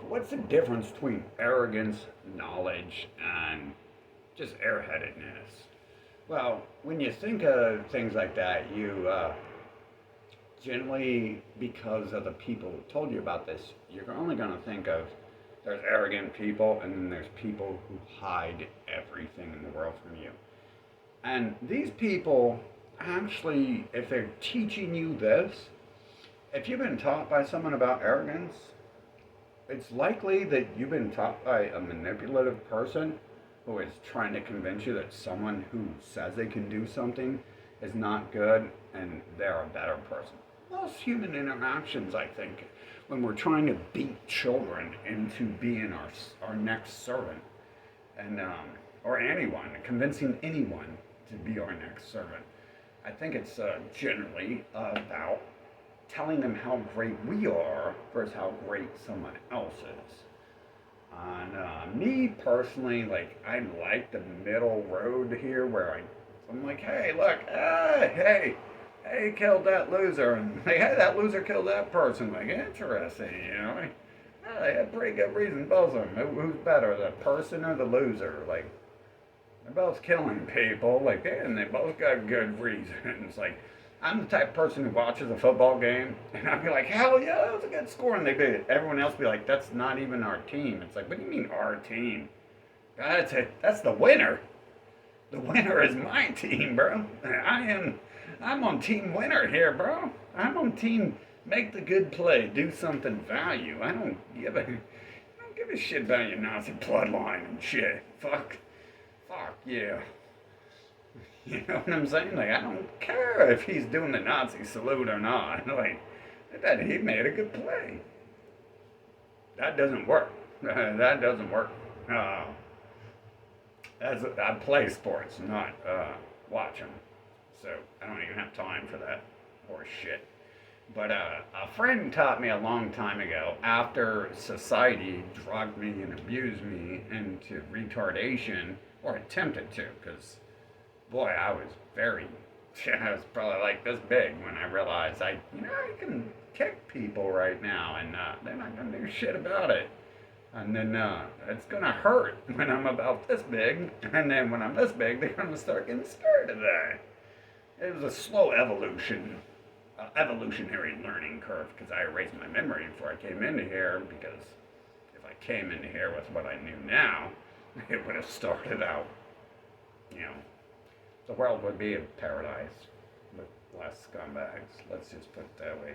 what's the difference between arrogance, knowledge, and just airheadedness? Well, when you think of things like that, you generally, because of the people who told you about this, you're only going to think of there's arrogant people and then there's people who hide everything in the world from you. And these people actually, if they're teaching you this, if you've been taught by someone about arrogance, it's likely that you've been taught by a manipulative person who is trying to convince you that someone who says they can do something is not good and they're a better person. Most human interactions, I think, when we're trying to beat children into being our next servant, and or anyone, convincing anyone to be our next servant, I think it's generally about telling them how great we are versus how great someone else is. And me personally, like I like the middle road here, where I'm like, hey, look, hey, killed that loser, and like, hey, that loser killed that person. Like, interesting, you know? Like, they had pretty good reason, both of them. Who's better, the person or the loser? Like, they're both killing people, like, and they both got good reasons. Like, I'm the type of person who watches a football game, and I'd be like, hell yeah, that was a good score, and they beat it. Everyone else be like, that's not even our team. It's like, what do you mean our team? That's it. That's the winner. The winner is my team, bro. I'm on team winner here, bro. I'm on team make the good play, do something value. I don't give a shit about your Nazi bloodline and shit. Fuck yeah. You know what I'm saying? Like, I don't care if he's doing the Nazi salute or not. Like, that he made a good play. That doesn't work. That doesn't work. Uh, I play sports, not watch them. So I don't even have time for that horse shit. But a friend taught me a long time ago, after society drugged me and abused me into retardation, or attempted to, because boy, I was very, I was probably like this big when I realized I can kick people right now and they're not going to do shit about it. And then it's going to hurt when I'm about this big. And then when I'm this big, they're going to start getting scared of that. It was a slow evolutionary learning curve, because I erased my memory before I came into here, because if I came into here with what I knew now, it would have started out, you know, the world would be a paradise with less scumbags. Let's just put it that way.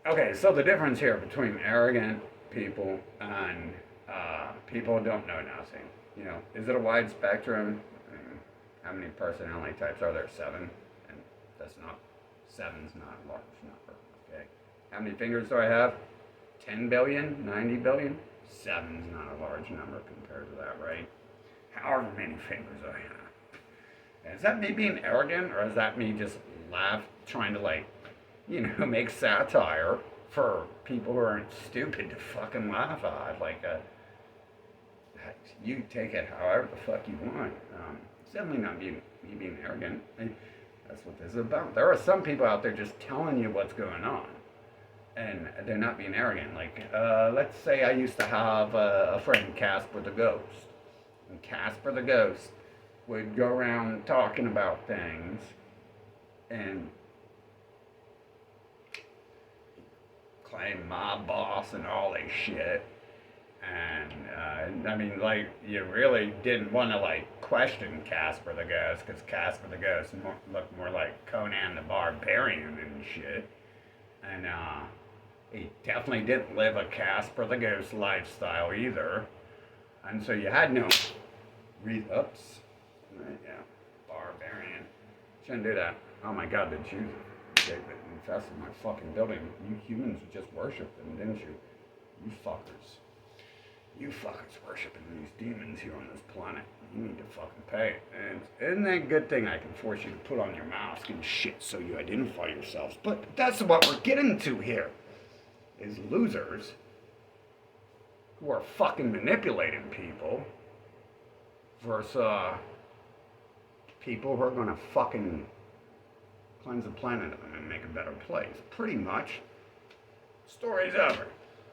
Okay, so the difference here between arrogant people and people who don't know nothing, you know, is it a wide spectrum? How many personality types are there? 7, and seven's not a large number. Okay, how many fingers do I have? 10 billion, 90 billion. Seven's not a large number compared to that, right? However many fingers I have. Is that me being arrogant, or is that me just trying to, like, you know, make satire for people who aren't stupid to fucking laugh at? Like, you take it however the fuck you want. It's definitely not me being arrogant. That's what this is about. There are some people out there just telling you what's going on, and they're not being arrogant. Like, let's say I used to have a friend, Casper the Ghost. And Casper the Ghost would go around talking about things and claim my boss and all this shit. And I mean, like, you really didn't want to, like, question Casper the Ghost, because Casper the Ghost looked more like Conan the Barbarian and shit. And he definitely didn't live a Casper the Ghost lifestyle either. And so you had no oops. Right, yeah. Barbarian. Shouldn't do that. Oh my god, did you? They infested my fucking building. You humans just worshipped them, didn't you? You fuckers. You fuckers worshiping these demons here on this planet. You need to fucking pay. And isn't that a good thing I can force you to put on your mask and shit so you identify yourselves? But that's what we're getting to here. Is losers who are fucking manipulating people versus people who are gonna fucking cleanse the planet and make a better place. Pretty much. Story's over.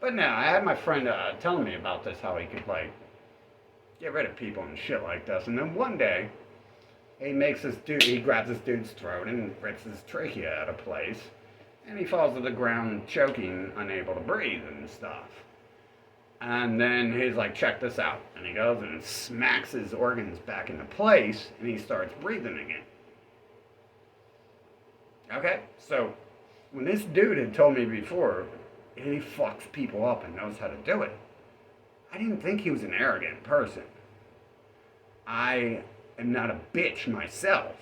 But no, I had my friend telling me about this, how he could, like, get rid of people and shit like this. And then one day, he grabs this dude's throat and rips his trachea out of place. And he falls to the ground choking, unable to breathe and stuff. And then he's like, check this out. And he goes and smacks his organs back into place and he starts breathing again. Okay? So, when this dude had told me before, he fucks people up and knows how to do it, I didn't think he was an arrogant person. I am not a bitch myself.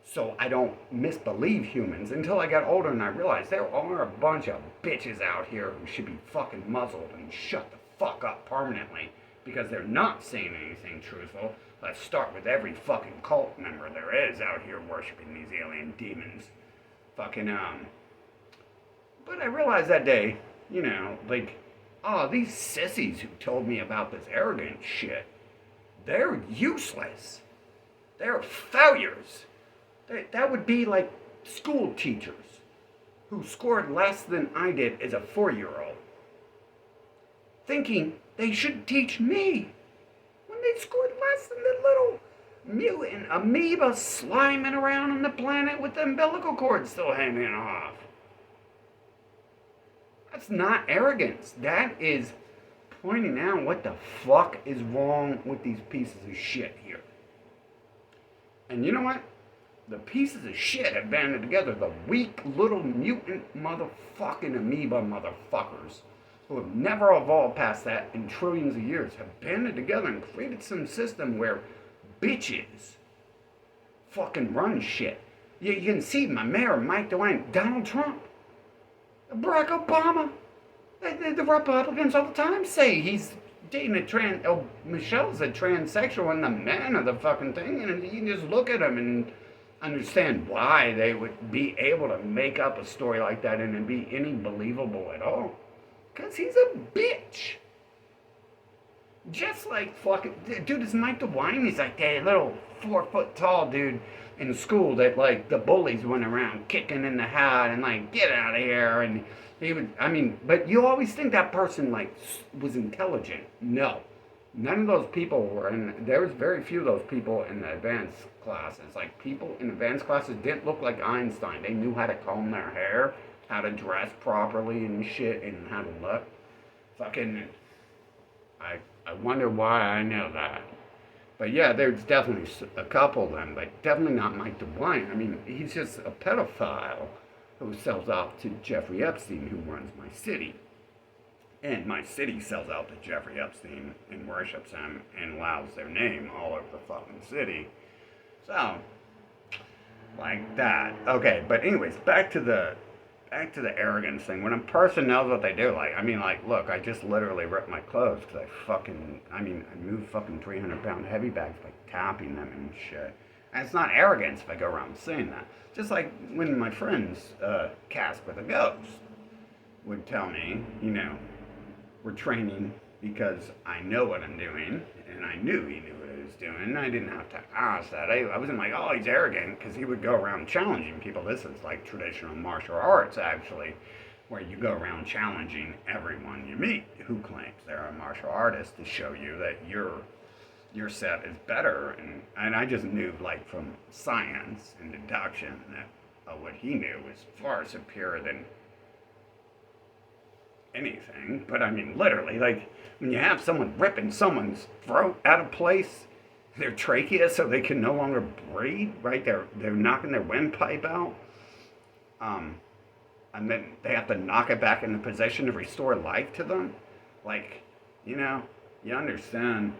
So I don't misbelieve humans until I got older and I realized there are a bunch of bitches out here who should be fucking muzzled and shut the fuck up permanently because they're not saying anything truthful. Let's start with every fucking cult member there is out here worshiping these alien demons. Fucking, But I realized that day, like, oh, these sissies who told me about this arrogant shit, they're useless. They're failures. That would be like school teachers who scored less than I did as a 4-year-old, thinking they should teach me when they scored less than the little mutant amoeba sliming around on the planet with the umbilical cord still hanging off. That's not arrogance. That is pointing out what the fuck is wrong with these pieces of shit here. And you know what? The pieces of shit have banded together. The weak little mutant motherfucking amoeba motherfuckers who have never evolved past that in trillions of years have banded together and created some system where bitches fucking run shit. You can see my mayor, Mike DeWine, Donald Trump, Barack Obama. The Republicans all the time say he's dating Michelle's a transsexual and the man of the fucking thing, and you can just look at him and understand why they would be able to make up a story like that and it be any believable at all. Because he's a bitch. Just like fucking, dude, is Mike DeWine, he's like that little 4-foot tall dude in school that like the bullies went around kicking in the head and like, get out of here. And he would, but you always think that person like was intelligent. No. None of those people were, and there was very few of those people in the advanced classes. Like, people in advanced classes didn't look like Einstein. They knew how to comb their hair, how to dress properly and shit, and how to look. Fucking, I wonder why I know that. But yeah, there's definitely a couple of them, but definitely not Mike DeWine. He's just a pedophile who sells out to Jeffrey Epstein, who runs my city. And my city sells out to Jeffrey Epstein and worships him and allows their name all over the fucking city. So, like that. Okay, but anyways, back to the arrogance thing. When a person knows what they do, look, I just literally ripped my clothes because I move fucking 300-pound heavy bags by tapping them and shit. And it's not arrogance if I go around saying that. Just like when my friends, Cast with a Ghost, would tell me, we're training because I know what I'm doing, and I knew he knew what he was doing, and I didn't have to ask that. I wasn't like, oh, he's arrogant, because he would go around challenging people. This is like traditional martial arts, actually, where you go around challenging everyone you meet who claims they're a martial artist to show you that your set is better, and I just knew, like, from science and deduction that what he knew was far superior than anything. But literally, like, when you have someone ripping someone's throat out of place, their trachea, so they can no longer breathe, right? They're knocking their windpipe out, and then they have to knock it back into position to restore life to them. Like, you understand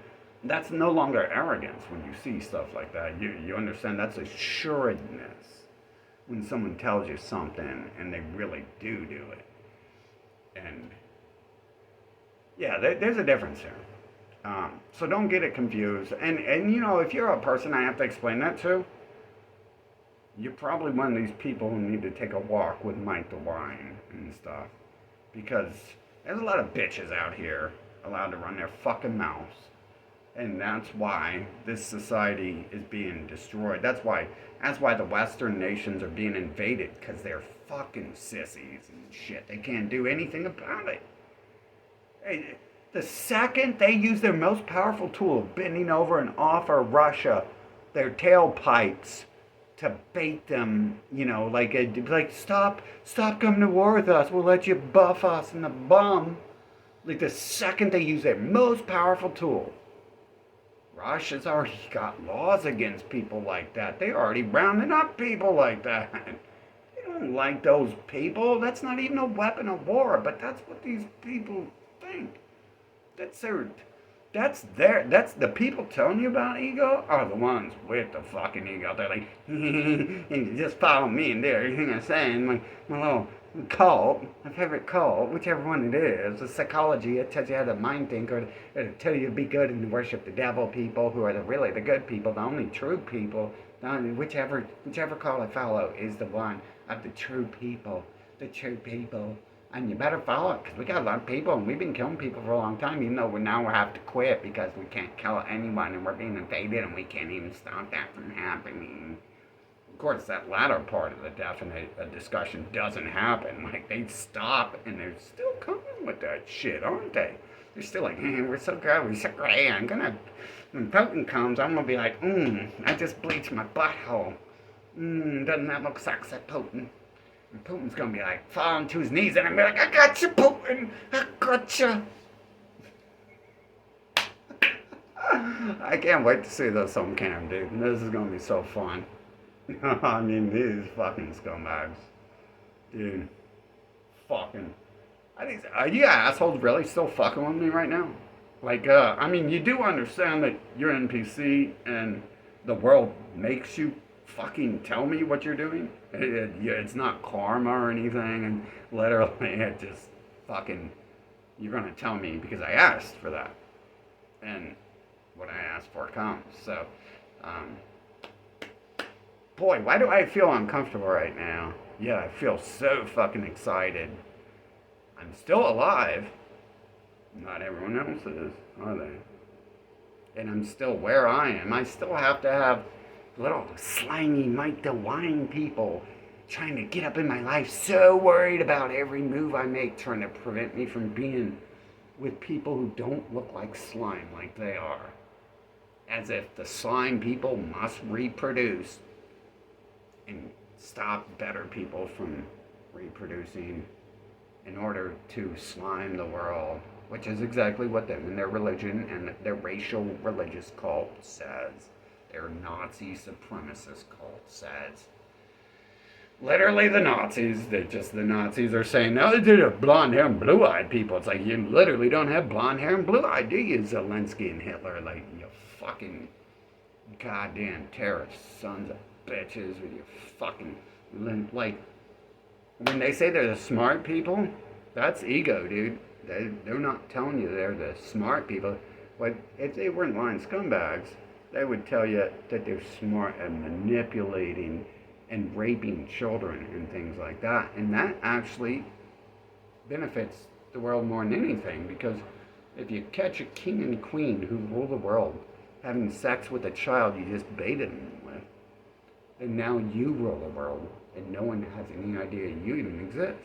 that's no longer arrogance when you see stuff like that. You understand that's assuredness when someone tells you something and they really do it. And yeah, there's a difference here. So don't get it confused. And if you're a person I have to explain that to, you're probably one of these people who need to take a walk with Mike DeWine and stuff. Because there's a lot of bitches out here allowed to run their fucking mouths. And that's why this society is being destroyed. That's why the Western nations are being invaded, because they're fucking sissies and shit. They can't do anything about it. The second they use their most powerful tool of bending over and offer Russia their tailpipes to bait them, like stop coming to war with us. We'll let you buff us in the bum. Like the second they use their most powerful tool, Russia's already got laws against people like that. They're already rounding up people like that. They don't like those people. That's not even a weapon of war, but that's what these people think. That's the people telling you about ego are the ones with the fucking ego. They're like, just follow me and do everything I'm saying. My little cult, my favorite cult, whichever one it is, the psychology, it tells you how to mind think, or it'll tell you to be good and worship the devil people who are really the good people, the only true people. Whichever cult I follow is the one of the true people. The true people. And you better follow it, because we got a lot of people, and we've been killing people for a long time, even though we have to quit because we can't kill anyone, and we're being invaded, and we can't even stop that from happening. Of course, that latter part of the definite discussion doesn't happen. Like, they stop, and they're still coming with that shit, aren't they? They're still like, hey, we're so good, we're so great, when Putin comes, I'm gonna be like, I just bleached my butthole. Doesn't that look sexy, Putin? And Putin's gonna be like, falling to his knees, and I'm gonna be like, I got you, Putin! I got you! I can't wait to see this on cam, dude. This is gonna be so fun. I mean, these fucking scumbags. Dude. Fucking. Are you assholes really still fucking with me right now? Like, you do understand that you're NPC and the world makes you fucking tell me what you're doing. It's not karma or anything, and literally it just fucking, you're gonna tell me because I asked for that, and what I asked for comes. So, boy, why do I feel uncomfortable right now? Yeah, I feel so fucking excited. I'm still alive. Not everyone else is, are they? And I'm still where I am. I still have to have little slimy Mike DeWine people trying to get up in my life, so worried about every move I make, trying to prevent me from being with people who don't look like slime like they are. As if the slime people must reproduce and stop better people from reproducing in order to slime the world, which is exactly what them and their religion and their racial religious cult says. Their Nazi supremacist cult says. Literally the Nazis, the Nazis are saying, no, they're blonde hair and blue-eyed people. It's like, you literally don't have blonde hair and blue-eyed, do you, Zelensky and Hitler? Like, you fucking goddamn terrorist sons of bitches with your fucking, like, when they say they're the smart people, that's ego, dude. They're not telling you they're the smart people. But if they weren't lying scumbags, they would tell you that they're smart at manipulating and raping children and things like that. And that actually benefits the world more than anything, because if you catch a king and queen who rule the world having sex with a child you just baited them with, then now you rule the world and no one has any idea you even exist.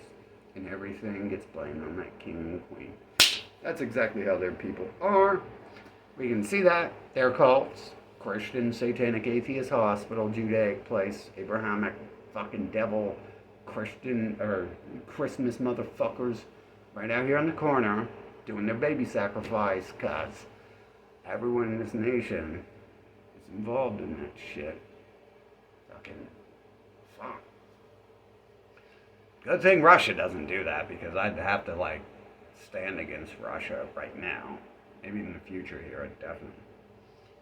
And everything gets blamed on that king and queen. That's exactly how their people are. We can see that. Their cults, Christian, satanic, atheist, hospital, Judaic place, Abrahamic, fucking devil, Christian, or Christmas motherfuckers right out here on the corner doing their baby sacrifice, cause everyone in this nation is involved in that shit. Fucking fuck. Good thing Russia doesn't do that, because I'd have to, like, stand against Russia right now. Maybe in the future here, definitely.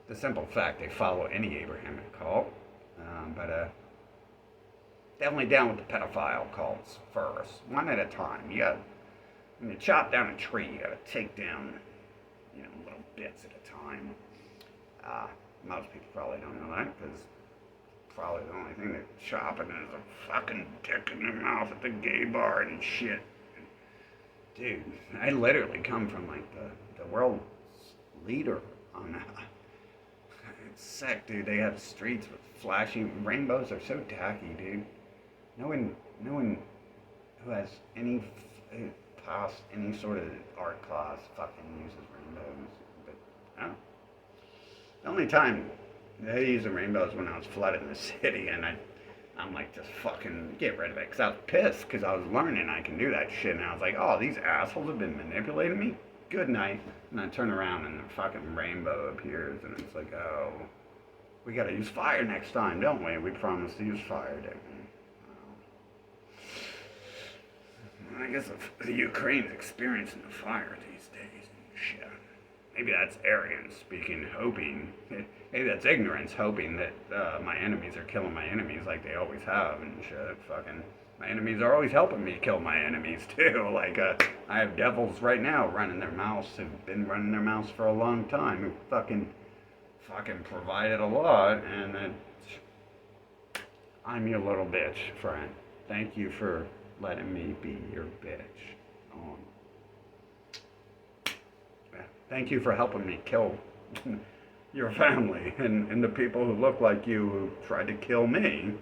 The simple fact they follow any Abrahamic cult, but definitely down with the pedophile cults first, one at a time. When you chop down a tree, you gotta take down, little bits at a time. Most people probably don't know that, because probably the only thing they're chopping is a fucking dick in their mouth at the gay bar and shit. Dude, I literally come from, like, the world's leader on that. It's sick, dude. They have streets with flashing rainbows. Are so tacky, dude. No one who has passed any sort of art class fucking uses rainbows. But I don't know. The only time they use the rainbows when I was flooding the city, and I'm like, just fucking get rid of it. Because I was pissed because I was learning I can do that shit. And I was like, oh, these assholes have been manipulating me? Good night. And I turn around and the fucking rainbow appears. And it's like, oh, we got to use fire next time, don't we? We promised to use fire, didn't we? I guess the Ukraine's experiencing the fire these days and shit. Maybe that's arrogance speaking, hoping. Maybe that's ignorance, hoping that my enemies are killing my enemies like they always have and shit. Fucking, my enemies are always helping me kill my enemies too. Like, I have devils right now running their mouths, who've been running their mouths for a long time, who fucking provided a lot, and I'm your little bitch, friend. Thank you for letting me be your bitch. Thank you for helping me kill your family and the people who look like you who tried to kill me.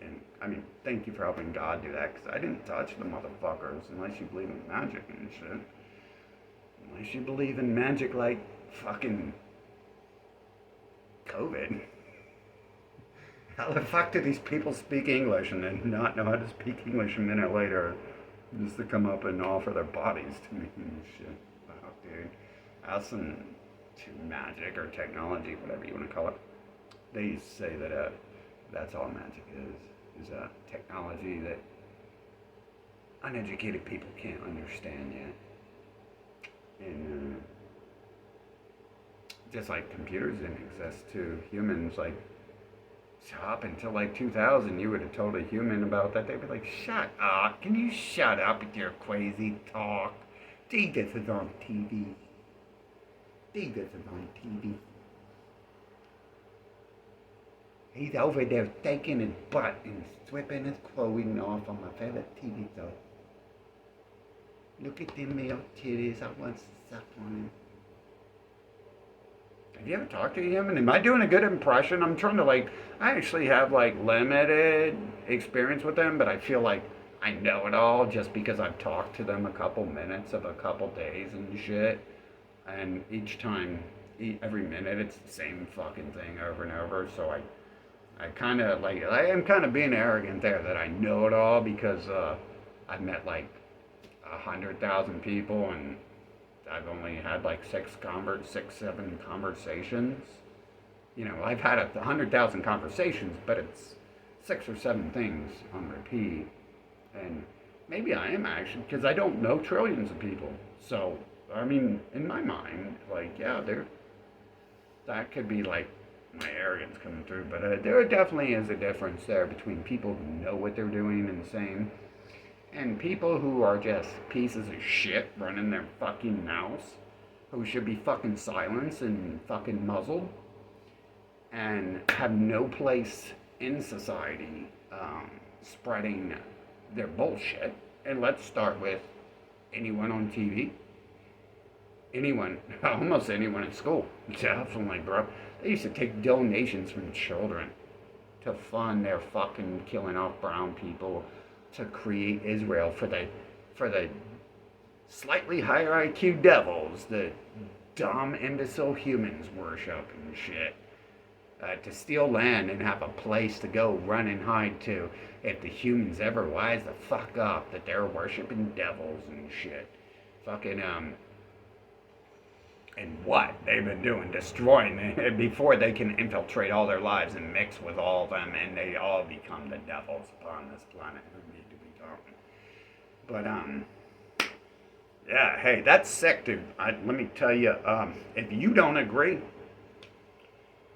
And I mean, thank you for helping God do that, because I didn't touch the motherfuckers unless you believe in magic and shit. Unless you believe in magic like fucking COVID. How the fuck do these people speak English and then not know how to speak English a minute later just to come up and offer their bodies to me and shit? Wow, dude. Listen to magic or technology, whatever you want to call it. They say that that's all magic is technology that uneducated people can't understand yet. And just like computers didn't exist to humans, like, up until like 2000, you would have told a human about that. They'd be like, shut up. Can you shut up with your crazy talk? Jesus is on TV. Jesus is on TV. He's over there taking his butt and stripping his clothing off on my favorite TV show. Look at them male titties. I want to suck on him. Have you ever talked to him? And am I doing a good impression? I'm trying to I actually have limited experience with them, but I feel like I know it all just because I've talked to them a couple minutes of a couple days and shit. And each time, every minute, it's the same fucking thing over and over. So I kind of I am kind of being arrogant there that I know it all because I've met 100,000 people and I've only had 7 conversations. You know, I've had 100,000 conversations, but it's 6 or 7 things on repeat. And maybe I am actually, because I don't know trillions of people. So, I mean, in my mind, yeah, that could be my arrogance coming through. But there definitely is a difference there between people who know what they're doing and saying and people who are just pieces of shit running their fucking mouths, who should be fucking silenced and fucking muzzled, and have no place in society spreading their bullshit. And let's start with anyone on TV, anyone, almost anyone in school. Definitely, bro. They used to take donations from children to fund their fucking killing off brown people, to create Israel for the slightly higher IQ devils, the dumb imbecile humans worship and shit, to steal land and have a place to go run and hide to if the humans ever wise the fuck up that they're worshiping devils and shit. Fucking and what they've been doing, destroying it before they can infiltrate all their lives and mix with all of them, and they all become the devils upon this planet who need to be talking. But yeah, hey, that's sick, dude. Let me tell you, if you don't agree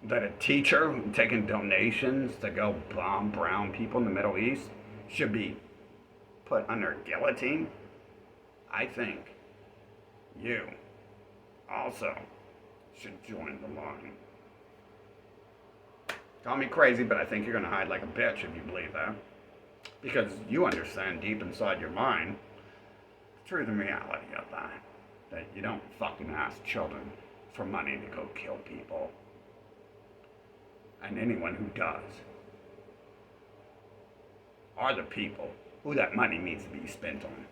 that a teacher taking donations to go bomb brown people in the Middle East should be put under guillotine, I think you also should join the line. Call me crazy, but I think you're gonna hide like a bitch if you believe that. Because you understand deep inside your mind the truth and reality of that. That you don't fucking ask children for money to go kill people. And anyone who does are the people who that money needs to be spent on.